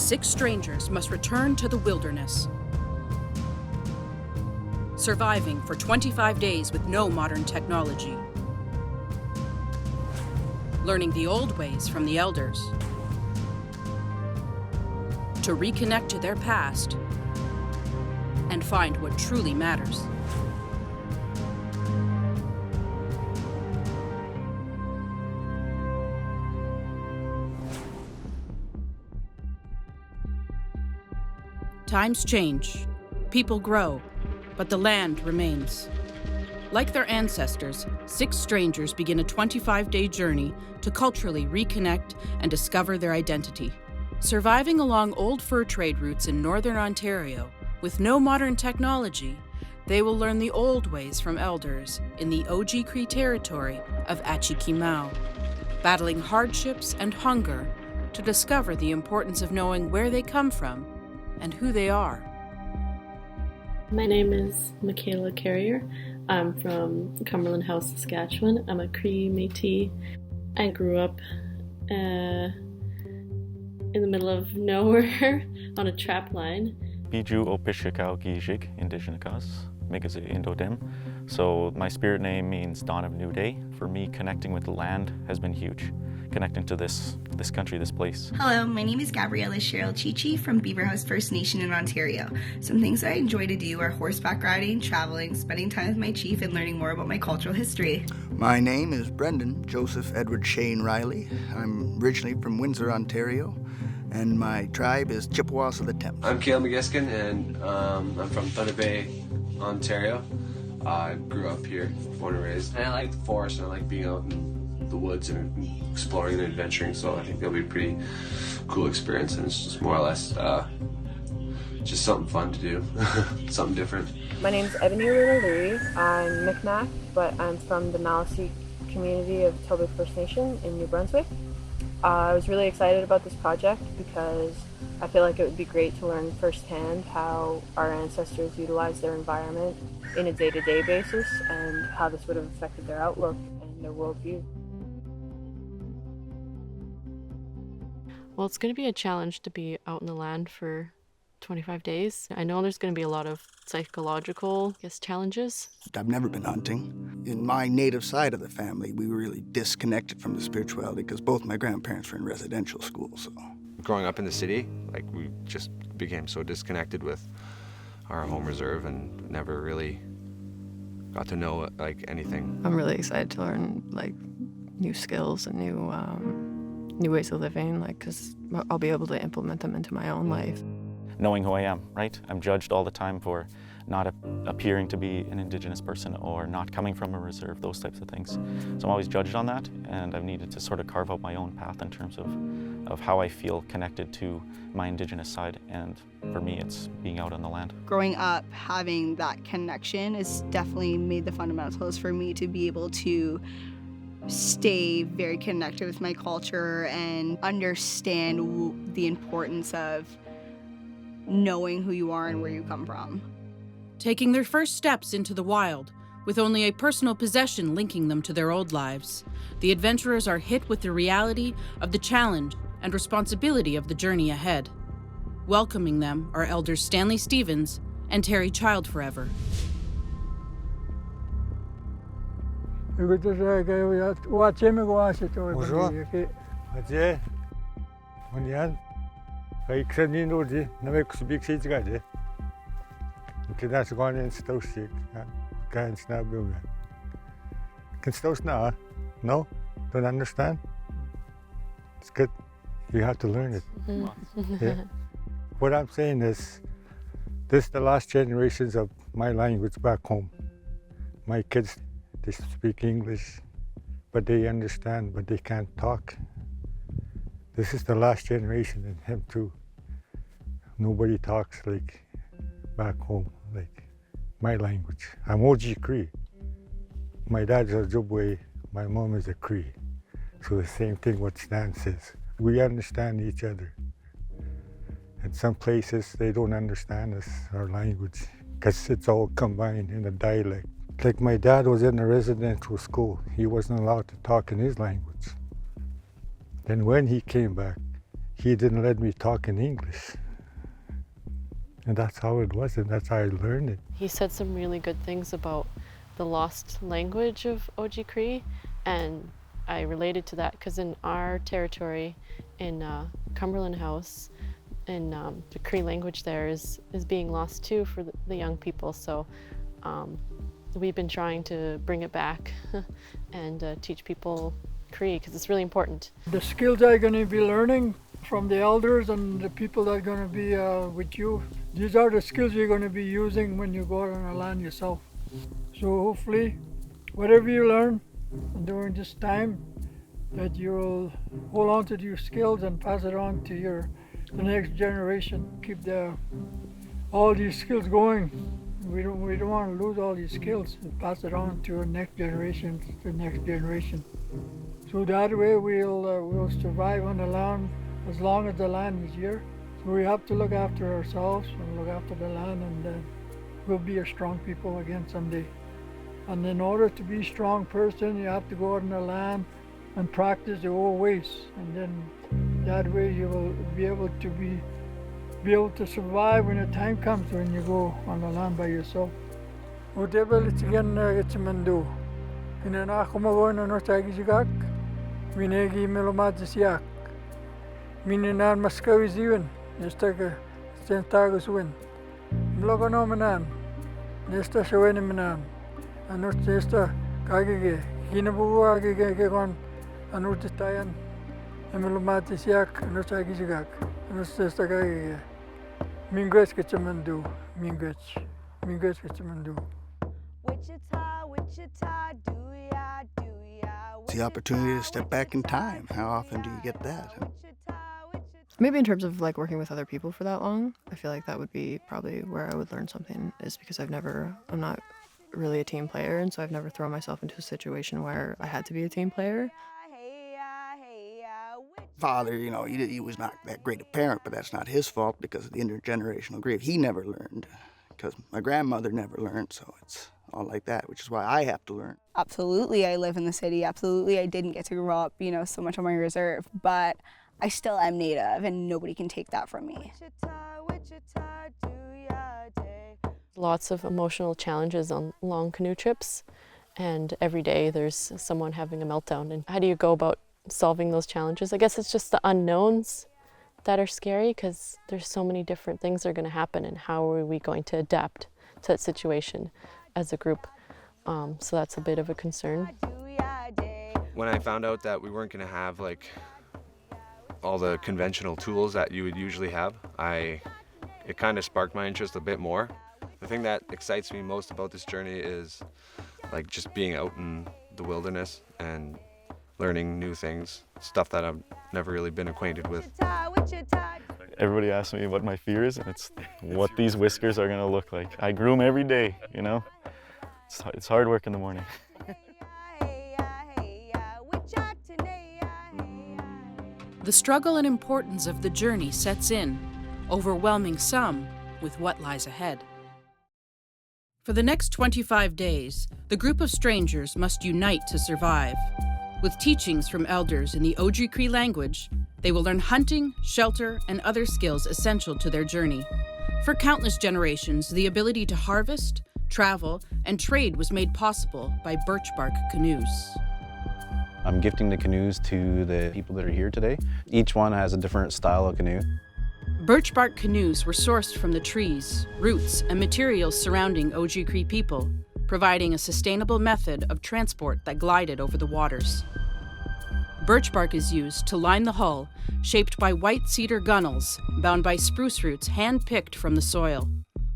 6 strangers must return to the wilderness, surviving for 25 days with no modern technology, learning the old ways from the elders, to reconnect to their past and find what truly matters. Times change, people grow, but the land remains. Like their ancestors, 6 strangers begin a 25-day journey to culturally reconnect and discover their identity. Surviving along old fur trade routes in northern Ontario, with no modern technology, they will learn the old ways from elders in the OG Cree territory of Achikimau, battling hardships and hunger to discover the importance of knowing where they come from and who they are. My name is Michaela Carrier. I'm from Cumberland House, Saskatchewan. I'm a Cree Métis. I grew up in the middle of nowhere on a trap line. Biju Opishikau Gijik, Indigenous, Migazi Indodem. So my spirit name means dawn of new day. For me, connecting with the land has been huge. Connecting to this country, this place. Hello, my name is Gabriella Cheryl Chichi from Beaver House First Nation in Ontario. Some things I enjoy to do are horseback riding, traveling, spending time with my chief, and learning more about my cultural history. My name is Brendan Joseph Edward Shane Riley. I'm originally from Windsor, Ontario, and my tribe is Chippewas of the Thames. I'm Cale McGiskin, and I'm from Thunder Bay, Ontario. I grew up here, born and raised. And I like the forest, and I like being out in the woods and exploring and adventuring, so I think it'll be a pretty cool experience, and it's just more or less just something fun to do, something different. My name's Ebony Louis. I'm Micmac, but I'm from the Maliseet community of Tobic First Nation in New Brunswick. I was really excited about this project because I feel like it would be great to learn firsthand how our ancestors utilized their environment in a day-to-day basis and how this would have affected their outlook and their worldview. Well, it's going to be a challenge to be out in the land for 25 days. I know there's going to be a lot of psychological, challenges. I've never been hunting. In my native side of the family, we were really disconnected from the spirituality because both my grandparents were in residential school. So, growing up in the city, we just became so disconnected with our home reserve and never really got to know anything. I'm really excited to learn new skills and new ways of living, because I'll be able to implement them into my own life. Knowing who I am, right? I'm judged all the time for not appearing to be an Indigenous person or not coming from a reserve, those types of things. So I'm always judged on that, and I've needed to sort of carve out my own path in terms of how I feel connected to my Indigenous side, and for me it's being out on the land. Growing up, having that connection has definitely made the fundamentals for me to be able to stay very connected with my culture and understand the importance of knowing who you are and where you come from. Taking their first steps into the wild, with only a personal possession linking them to their old lives, the adventurers are hit with the reality of the challenge and responsibility of the journey ahead. Welcoming them are elders Stanley Stevens and Terry Child Forever. Bonjour. Aje. Onyan. Kaiksani nodi, namek subik sitgaje. Kidas gone stosik. Kan snabu. Can stos now? No? Don't understand? It's good. You have to learn it. Yeah. What I'm saying is, this is the last generations of my language back home. My kids, they speak English, but they understand, but they can't talk. This is the last generation, and him too. Nobody talks back home, my language. I'm OG Cree. My dad's a Ojibwe, my mom is a Cree. So the same thing what Stan says. We understand each other. In some places, they don't understand us, our language, because it's all combined in a dialect. My dad was in a residential school. He wasn't allowed to talk in his language. Then when he came back, he didn't let me talk in English. And that's how it was, and that's how I learned it. He said some really good things about the lost language of Ojibwe, and I related to that because in our territory, in Cumberland House, and the Cree language there is being lost too for the young people. So we've been trying to bring it back and teach people Cree because it's really important. The skills I'm going to be learning from the elders and the people that are going to be with you, these are the skills you're going to be using when you go out on the land yourself. So hopefully, whatever you learn during this time, that you'll hold on to your skills and pass it on to the next generation. Keep all these skills going. We don't want to lose all these skills and pass it on to the next generation, So that way we'll survive on the land as long as the land is here. So we have to look after ourselves and look after the land, and we'll be a strong people again someday. And in order to be a strong person, you have to go out on the land and practice the old ways, and then that way you will be able to survive when the time comes when you go on the land by yourself. Whatever it's again it's mando. In an akumago na nortagizigak, minegi melomadzisiak. Mininan maskawiziwen, nestaga stentaguswin. Mlogonomanan, nesta shaweniminan, and nesta kagige, hinabuwa gigegon. Anurtitayan, Emelomatisak, Nortagizigak, and Nestagay, Mingres Kitchamandu, Mingres Kitchamandu. It's the opportunity to step back in time. How often do you get that? Maybe in terms of like working with other people for that long, I feel like that would be probably where I would learn something, is because I'm not really a team player, and so I've never thrown myself into a situation where I had to be a team player. Father, he was not that great a parent, but that's not his fault because of the intergenerational grief. He never learned because my grandmother never learned, so it's all like that, which is why I have to learn. Absolutely, I live in the city. Absolutely, I didn't get to grow up, so much on my reserve, but I still am Native, and nobody can take that from me. Lots of emotional challenges on long canoe trips, and every day there's someone having a meltdown. And how do you go about solving those challenges? I guess it's just the unknowns that are scary, because there's so many different things that are going to happen, and how are we going to adapt to that situation as a group? So that's a bit of a concern. When I found out that we weren't going to have like all the conventional tools that you would usually have, it kind of sparked my interest a bit more. The thing that excites me most about this journey is like just being out in the wilderness and learning new things, stuff that I've never really been acquainted with. Everybody asks me what my fear is, and it's what these whiskers are gonna look like. I groom every day, It's hard work in the morning. The struggle and importance of the journey sets in, overwhelming some with what lies ahead. For the next 25 days, the group of strangers must unite to survive. With teachings from elders in the Ojibwe language, they will learn hunting, shelter, and other skills essential to their journey. For countless generations, the ability to harvest, travel, and trade was made possible by birchbark canoes. I'm gifting the canoes to the people that are here today. Each one has a different style of canoe. Birchbark canoes were sourced from the trees, roots, and materials surrounding Ojibwe people, providing a sustainable method of transport that glided over the waters. Birchbark is used to line the hull, shaped by white cedar gunnels, bound by spruce roots hand-picked from the soil.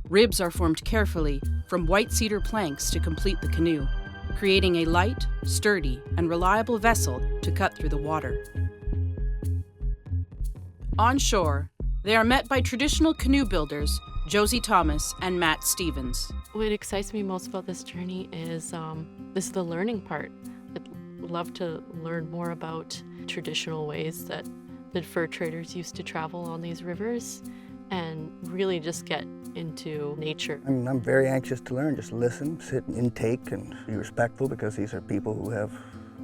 Ribs are formed carefully from white cedar planks to complete the canoe, creating a light, sturdy, and reliable vessel to cut through the water. On shore, they are met by traditional canoe builders Josie Thomas and Matt Stevens. What excites me most about this journey is the learning part. I'd love to learn more about traditional ways that the fur traders used to travel on these rivers, and really just get into nature. I'm very anxious to learn. Just listen, sit and intake, and be respectful, because these are people who have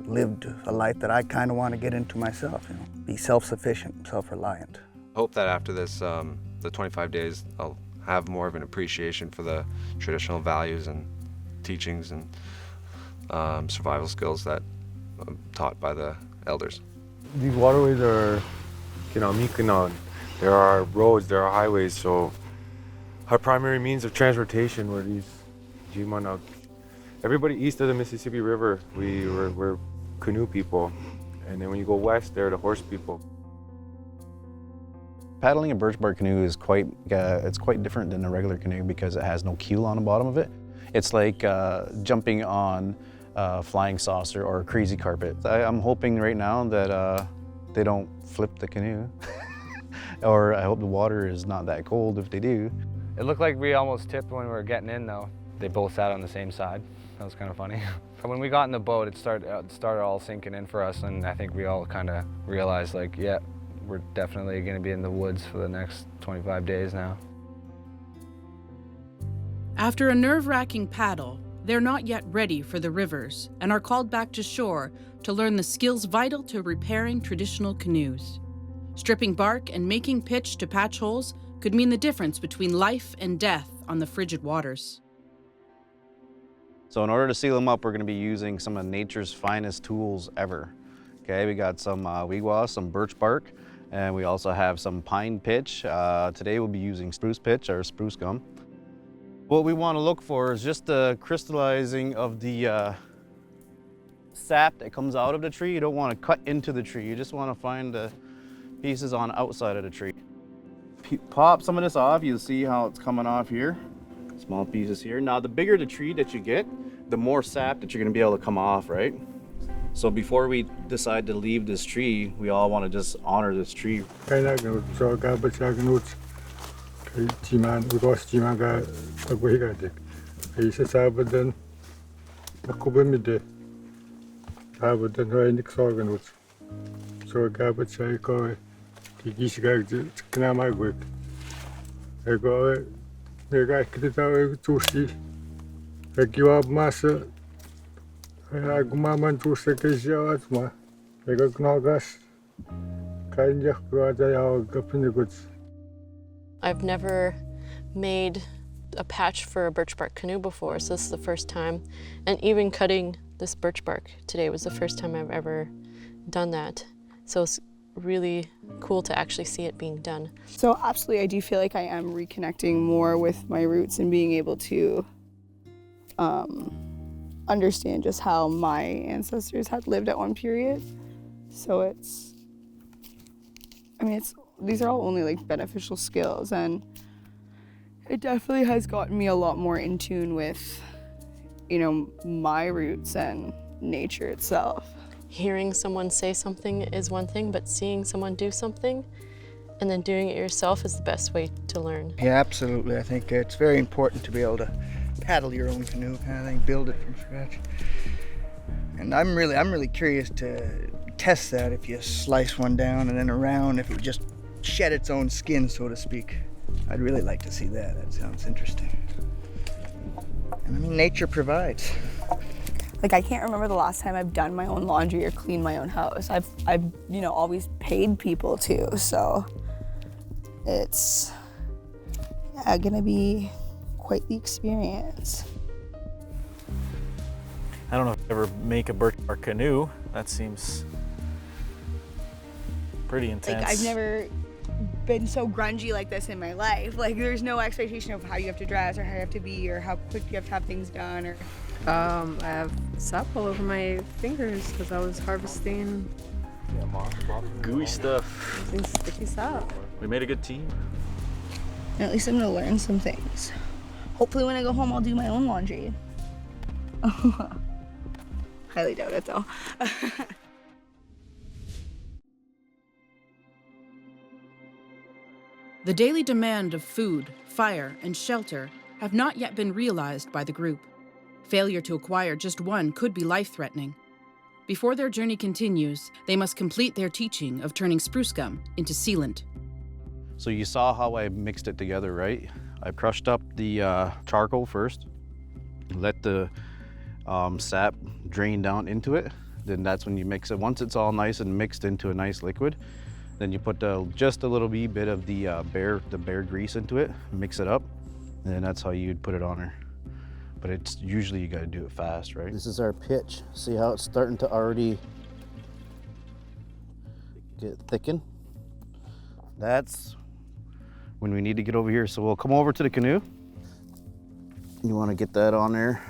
lived a life that I kind of want to get into myself, you know, be self-sufficient, self-reliant. Hope that after this, the 25 days, I'll have more of an appreciation for the traditional values and teachings and survival skills that I'm taught by the elders. These waterways are, there are roads, there are highways, so our primary means of transportation were these Jimana. Everybody east of the Mississippi River, we're canoe people, and then when you go west, they're the horse people. Paddling a birchbark canoe is quite different than a regular canoe because it has no keel on the bottom of it. It's like jumping on a flying saucer or a crazy carpet. I'm hoping right now that they don't flip the canoe, or I hope the water is not that cold if they do. It looked like we almost tipped when we were getting in though. They both sat on the same side. That was kind of funny. When we got in the boat, it started all sinking in for us, and I think we all kind of realized, like, yeah, we're definitely going to be in the woods for the next 25 days now. After a nerve-wracking paddle, they're not yet ready for the rivers and are called back to shore to learn the skills vital to repairing traditional canoes. Stripping bark and making pitch to patch holes could mean the difference between life and death on the frigid waters. So in order to seal them up, we're going to be using some of nature's finest tools ever. Okay, we got some wigwam, some birch bark, and we also have some pine pitch. Today we'll be using spruce pitch or spruce gum. What we want to look for is just the crystallizing of the sap that comes out of the tree. You don't want to cut into the tree. You just want to find the pieces on the outside of the tree. Pop some of this off. You'll see how it's coming off here. Small pieces here. Now, the bigger the tree that you get, the more sap that you're going to be able to come off, right? So before we decide to leave this tree, we all want to just honor this tree. I've never made a patch for a birch bark canoe before, so this is the first time. And even cutting this birch bark today was the first time I've ever done that. So it's really cool to actually see it being done. So absolutely, I do feel like I am reconnecting more with my roots and being able to understand just how my ancestors had lived at one period. So these are all only like beneficial skills, and it definitely has gotten me a lot more in tune with, my roots and nature itself. Hearing someone say something is one thing, but seeing someone do something and then doing it yourself is the best way to learn. Yeah, absolutely. I think it's very important to be able to paddle your own canoe kind of thing, build it from scratch. And I'm really curious to test that if you slice one down and then around, if it just shed its own skin, so to speak. I'd really like to see that. That sounds interesting. And nature provides. Like, I can't remember the last time I've done my own laundry or cleaned my own house. I've always paid people to, so it's gonna be quite the experience. I don't know if I ever make a birch bark canoe. That seems pretty intense. Like, I've never been so grungy like this in my life. Like, there's no expectation of how you have to dress or how you have to be or how quick you have to have things done. Or I have sap all over my fingers because I was harvesting gooey stuff. Sticky sap. We made a good team. And at least I'm gonna learn some things. Hopefully when I go home I'll do my own laundry. Highly doubt it though. The daily demand of food, fire, and shelter have not yet been realized by the group. Failure to acquire just one could be life-threatening. Before their journey continues, they must complete their teaching of turning spruce gum into sealant. So you saw how I mixed it together, right? I crushed up the charcoal first, let the sap drain down into it, then that's when you mix it. Once it's all nice and mixed into a nice liquid, then you put just a little wee bit of the bear grease into it, mix it up, and then that's how you'd put it on her. But it's usually you gotta do it fast, right? This is our pitch. See how it's starting to already get thicken? That's when we need to get over here. So we'll come over to the canoe. You wanna get that on there.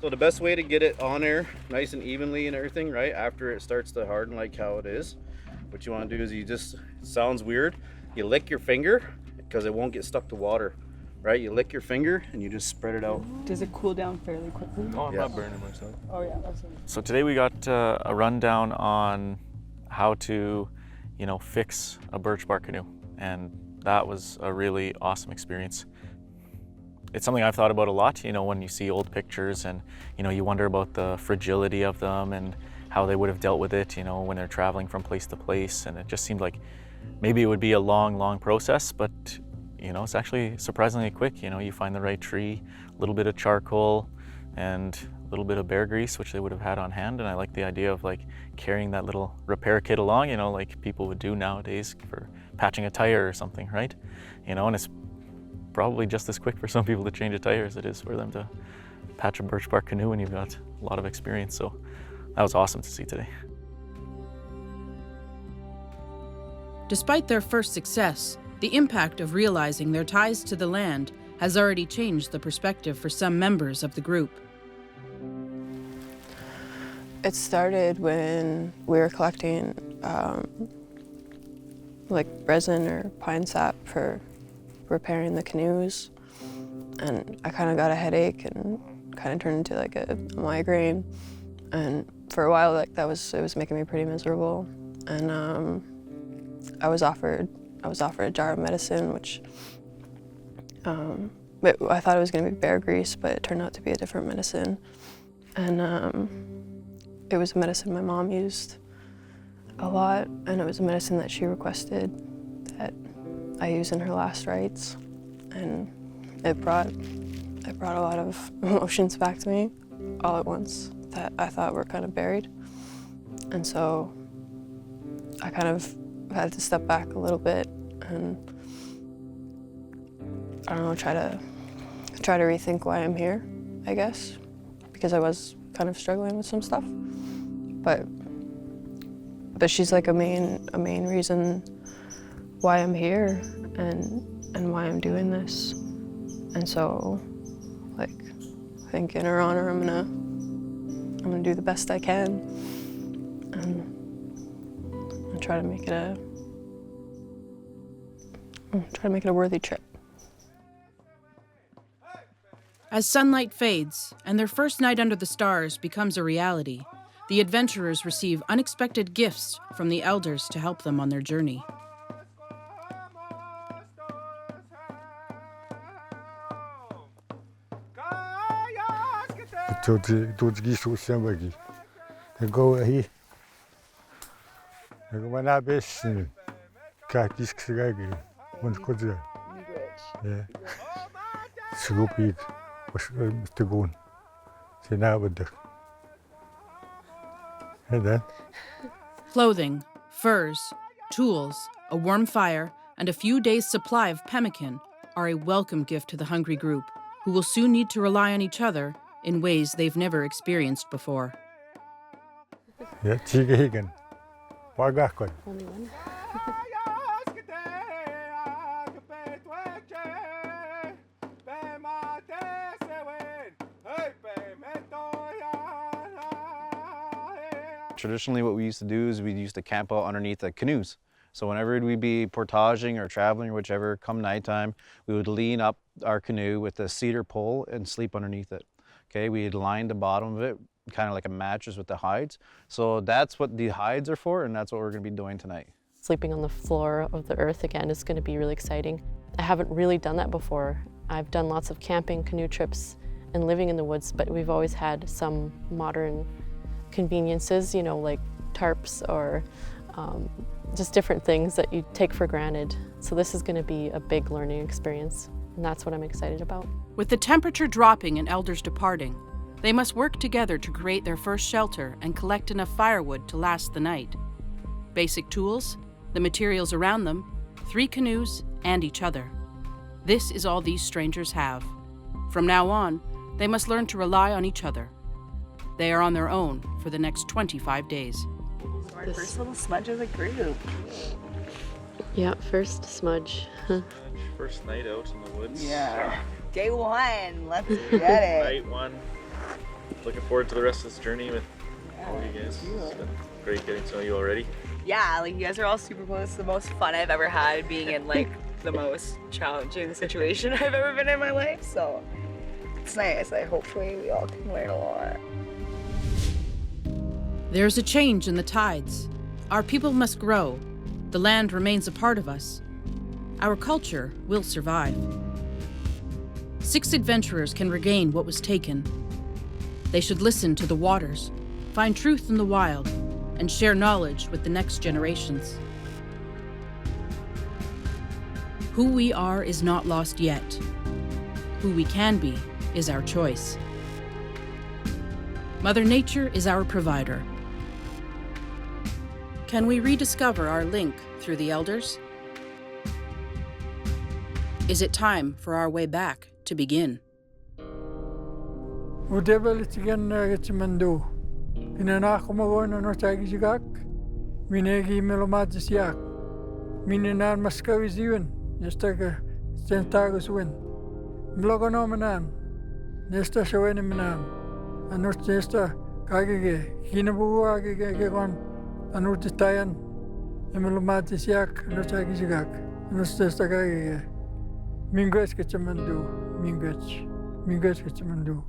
So the best way to get it on there nice and evenly and everything, right, after it starts to harden like how it is, what you want to do is you just, it sounds weird, you lick your finger because it won't get stuck to water, right? You lick your finger and you just spread it out. Does it cool down fairly quickly? Oh, I'm not burning myself. Oh yeah, absolutely. So today we got a rundown on how to, fix a birch bark canoe, and that was a really awesome experience. It's something I've thought about a lot, when you see old pictures and, you wonder about the fragility of them and how they would have dealt with it, when they're traveling from place to place. And it just seemed like maybe it would be a long, long process, but, it's actually surprisingly quick. You find the right tree, a little bit of charcoal and a little bit of bear grease, which they would have had on hand. And I like the idea of like carrying that little repair kit along, like people would do nowadays for patching a tire or something, right? And it's probably just as quick for some people to change a tire as it is for them to patch a birch bark canoe when you've got a lot of experience. So that was awesome to see today. Despite their first success, the impact of realizing their ties to the land has already changed the perspective for some members of the group. It started when we were collecting like resin or pine sap for repairing the canoes, and I kind of got a headache and kind of turned into like a migraine, and for a while it was making me pretty miserable, and I was offered a jar of medicine, which but I thought it was going to be bear grease, but it turned out to be a different medicine, and it was a medicine my mom used a lot, and it was a medicine that she requested that I used in her last rites, and it brought a lot of emotions back to me all at once that I thought were kind of buried. And so I kind of had to step back a little bit and, I don't know, try to rethink why I'm here, I guess, because I was kind of struggling with some stuff. But she's like a main reason why I'm here and why I'm doing this. And so, like, I think in her honor, I'm gonna do the best I can and try to make it a worthy trip. As sunlight fades and their first night under the stars becomes a reality, the adventurers receive unexpected gifts from the elders to help them on their journey. Tudzgi susem bagi. Go ahi. Go mana besin. Kakis ksigagi. Mun kodza. Yeah. Sugupik. Was tegun. Senabad. And then? Clothing, furs, tools, a warm fire, and a few days' supply of pemmican are a welcome gift to the hungry group, who will soon need to rely on each other in ways they've never experienced before. Yeah, chigahigan. Pagakon. Only one. Traditionally, what we used to do is we used to camp out underneath the canoes. So whenever we'd be portaging or traveling or whichever, come nighttime, we would lean up our canoe with a cedar pole and sleep underneath it. Okay, we'd line the bottom of it, kind of like a mattress with the hides. So that's what the hides are for, and that's what we're gonna be doing tonight. Sleeping on the floor of the earth again is gonna be really exciting. I haven't really done that before. I've done lots of camping, canoe trips, and living in the woods, but we've always had some modern conveniences, you know, like tarps or just different things that you take for granted. So this is going to be a big learning experience. And that's what I'm excited about. With the temperature dropping and elders departing, they must work together to create their first shelter and collect enough firewood to last the night. Basic tools, the materials around them, 3 canoes, and each other. This is all these strangers have. From now on, they must learn to rely on each other. They are on their own for the next 25 days. So our first little smudge as a group. Yeah, first smudge. First night out in the woods. Yeah. Day 1, let's get it. Night 1. Looking forward to the rest of this journey with all of you guys. It's been great getting to know you already. Yeah, like you guys are all super close. It's the most fun I've ever had being in like the most challenging situation I've ever been in my life. So it's nice. Hopefully we all can learn a lot. There's a change in the tides. Our people must grow. The land remains a part of us. Our culture will survive. 6 adventurers can regain what was taken. They should listen to the waters, find truth in the wild, and share knowledge with the next generations. Who we are is not lost yet. Who we can be is our choice. Mother Nature is our provider. Can we rediscover our link through the elders? Is it time for our way back to begin? Udebelitigan Inanakumawon no tagizigak, Minegi melomatiak, Mininan Mascavizian, Nestaga Stentagus win. Blogonomanan, Nesta Shawenimanan, Anut Nesta Kagige, Hinabuagigon, Anutitayan, Emelomatiak, no tagizigak, Nustesta Kagige, Mingues Kitchamandu, Mingues Kitchamandu.